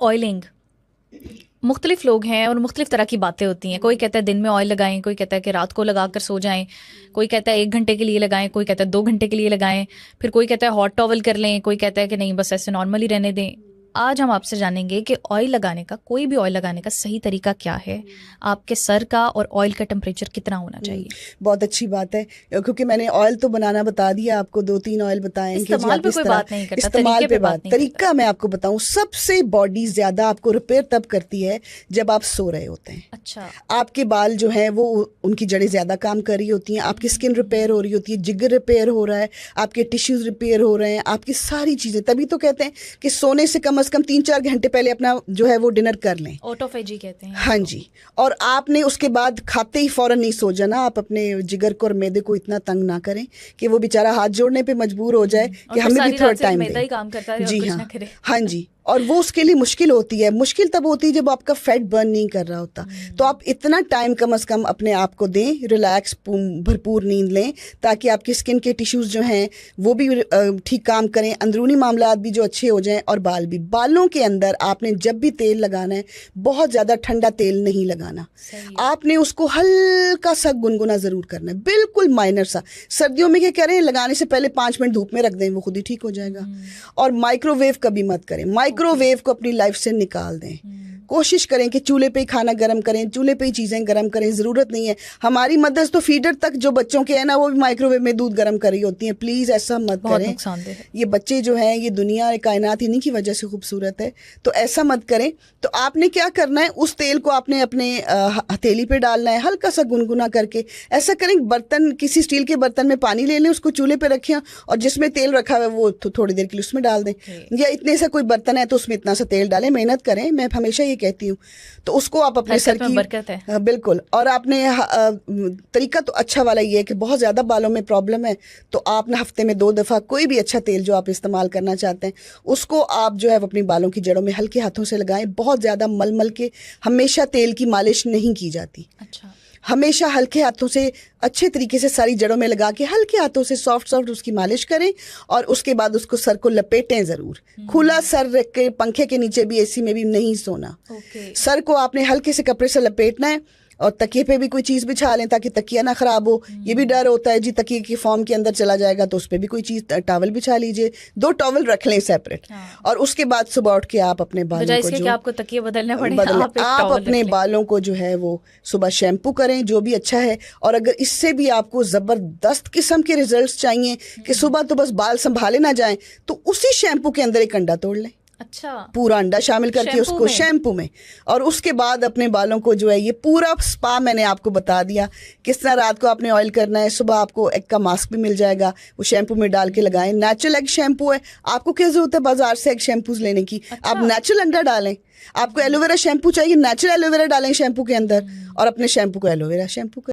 Oiling مختلف لوگ ہیں اور مختلف طرح کی باتیں ہوتی ہیں. کوئی کہتا ہے دن میں آئل لگائیں, کوئی کہتا ہے کہ رات کو لگا کر سو جائیں, کوئی کہتا ہے 1 گھنٹے کے لیے لگائیں, کوئی کہتا ہے 2 گھنٹے کے لیے لگائیں, پھر کوئی کہتا ہے ہاٹ ٹاول کر لیں, کوئی کہتا ہے کہ نہیں بس ایسے نارملی رہنے دیں. آج ہم آپ سے جانیں گے کہ آئل لگانے کا, کوئی بھی آئل لگانے کا صحیح طریقہ کیا ہے, آپ کے سر کا اور آئل کا ٹمپریچر کتنا ہونا چاہیے. بہت اچھی بات ہے, کیونکہ میں نے آئل تو بنانا بتا دیا آپ کو, 2-3 آئل بتائیں کہ استعمال پہ کوئی بات نہیں کرتا, استعمال پہ بات. طریقہ میں آپ کو بتاؤں, سب سے باڈی زیادہ آپ کو ریپیئر تب کرتی ہے جب آپ سو رہے ہوتے ہیں. اچھا, آپ کے بال جو ہیں وہ ان کی جڑیں زیادہ کام کر رہی ہوتی ہیں, آپ کی اسکن ریپیئر ہو رہی ہوتی ہے, جگر ریپیئر ہو رہا ہے, آپ کے ٹیشوز ریپیئر ہو رہے ہیں, آپ کی ساری چیزیں. تبھی تو کہتے ہیں کہ سونے سے کم از کم 3-4 گھنٹے پہلے اپنا جو ہے وہ ڈنر کر لیں. آٹوفیجی کہتے ہیں. ہاں جی, اور آپ نے اس کے بعد کھاتے ہی فوراً نہیں سو جانا. آپ اپنے جگر کو اور میدے کو اتنا تنگ نہ کریں کہ وہ بیچارہ ہاتھ جوڑنے پہ مجبور ہو جائے کہ ہمیں بھی تھوڑا ٹائم دیں. جی ہاں, ہاں جی. اور وہ اس کے لیے مشکل ہوتی ہے. مشکل تب ہوتی ہے جب آپ کا فیٹ برن نہیں کر رہا ہوتا. تو آپ اتنا ٹائم کم از کم اپنے آپ کو دیں, ریلیکس, بھرپور نیند لیں, تاکہ آپ کی اسکن کے ٹیشوز جو ہیں وہ بھی ٹھیک کام کریں, اندرونی معاملات بھی جو اچھے ہو جائیں, اور بال بھی. بالوں کے اندر آپ نے جب بھی تیل لگانا ہے, بہت زیادہ ٹھنڈا تیل نہیں لگانا. آپ نے اس کو ہلکا سا گنگنا ضرور کرنا ہے, بالکل مائنر سا. سردیوں میں کیا کریں, لگانے سے پہلے 5 منٹ دھوپ میں رکھ دیں, وہ خود ہی ٹھیک ہو جائے گا. اور مائکرو ویو کبھی مت کریں, مائکرو ویو کو اپنی لائف سے نکال دیں. کوشش کریں کہ چولہے پہ ہی کھانا گرم کریں, چولہے پہ ہی چیزیں گرم کریں. ضرورت نہیں ہے, ہماری مدرس تو فیڈر تک جو بچوں کے ہیں نا, وہ بھی مائکرو ویو میں دودھ گرم کر رہی ہوتی ہیں. پلیز ایسا مت کریں. یہ بچے جو ہیں, یہ دنیا کائنات انہیں کی وجہ سے خوبصورت ہے, تو ایسا مت کریں. تو آپ نے کیا کرنا ہے, اس تیل کو آپ نے اپنے ہتھیلی پہ ڈالنا ہے, ہلکا سا گنگنا کر کے. ایسا کریں, برتن, کسی اسٹیل کے برتن میں پانی لے لیں, اس کو چولہے پہ رکھیں, اور جس میں تیل رکھا ہوا ہے وہ تھوڑی دیر کے لیے اس میں ڈال دیں. یا اتنے سا کوئی برتن ہے تو اس میں اتنا سا تیل ڈالیں. محنت کریں, میں ہمیشہ یہ کہتی ہوں. تو اس کو آپ اپنے سر کی برکت ہے. بالکل. اور آپ نے طریقہ تو اچھا والا یہ ہے کہ بہت زیادہ بالوں میں پرابلم ہے, تو آپ نے ہفتے میں 2 دفعہ کوئی بھی اچھا تیل جو آپ استعمال کرنا چاہتے ہیں, اس کو آپ جو ہے اپنی بالوں کی جڑوں میں ہلکے ہاتھوں سے لگائیں. بہت زیادہ مل مل کے ہمیشہ تیل کی مالش نہیں کی جاتی. اچھا, ہمیشہ ہلکے ہاتھوں سے اچھے طریقے سے ساری جڑوں میں لگا کے ہلکے ہاتھوں سے سافٹ اس کی مالش کریں, اور اس کے بعد اس کو سر کو لپیٹیں ضرور. کھلا سر رکھ کے پنکھے کے نیچے بھی, اے سی میں بھی نہیں سونا. سر کو آپ نے ہلکے سے کپڑے سے لپیٹنا ہے, اور تکیے پہ بھی کوئی چیز بچھا لیں تاکہ تکیہ نہ خراب ہو. یہ بھی ڈر ہوتا ہے جی تکیے کی فارم کے اندر چلا جائے گا, تو اس پہ بھی کوئی چیز, ٹاول بچھا لیجئے. 2 ٹاول رکھ لیں سیپریٹ. اور اس کے بعد صبح اٹھ کے آپ اپنے بالوں کو جو آپ کو تکیے بدلنے پڑے, آپ اپنے بالوں کو جو ہے وہ صبح شیمپو کریں, جو بھی اچھا ہے. اور اگر اس سے بھی آپ کو زبردست قسم کے ریزلٹس چاہیے کہ صبح تو بس بال سنبھالے نہ جائیں, تو اسی شیمپو کے اندر ایک انڈا توڑ لیں. اچھا, پورا انڈا شامل کر کے اس کو شیمپو میں, اور اس کے بعد اپنے بالوں کو جو ہے یہ پورا سپا میں نے آپ کو بتا دیا کس طرح. رات کو آپ نے آئل کرنا ہے, صبح آپ کو ایگ کا ماسک بھی مل جائے گا, وہ شیمپو میں ڈال کے لگائیں. نیچرل ایگ شیمپو ہے, آپ کو کیا ضرورت ہے بازار سے ایگ شیمپوز لینے کی. آپ نیچرل انڈا ڈالیں. آپ کو ایلو ویرا شیمپو چاہیے, نیچرل ایلو ویرا ڈالیں شیمپو کے اندر, اور اپنے شیمپو کو ایلو ویرا شیمپو